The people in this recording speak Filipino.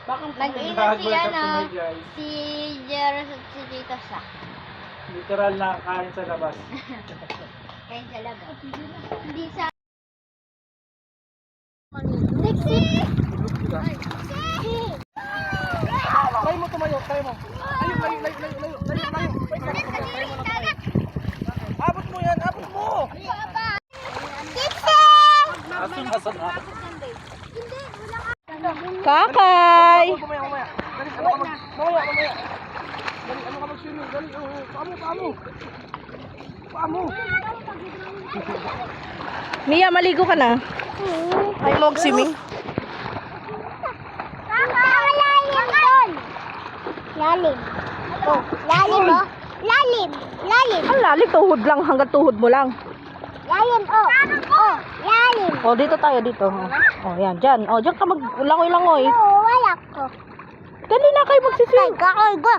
Nag-inom si si Jeros at si Tito Sa. Literal na kain sa labas. Kain sa labas. Hindi sa... Lexi! Tayo mo tumayo, tayo mo. Layo. Abot mo yan, abot mo! Lexi! Asun na. Kakay! Mamaya. Dali, mamaya. Dali, ano ka mag-swimming? Dali, Pamo. Mia, maligo ka na. Ay mo swimming. Lalim. Oh, lalim oh. Lalim. Ang lalim, tuhod lang, hanggang tuhod mo lang. Lalim oh. Oh, lalim. O, dito tayo, dito. O, yan, dyan. O, dyan ka maglangoy-langoy. Oo, wala ko. Dali na kayo magsiswim. Go.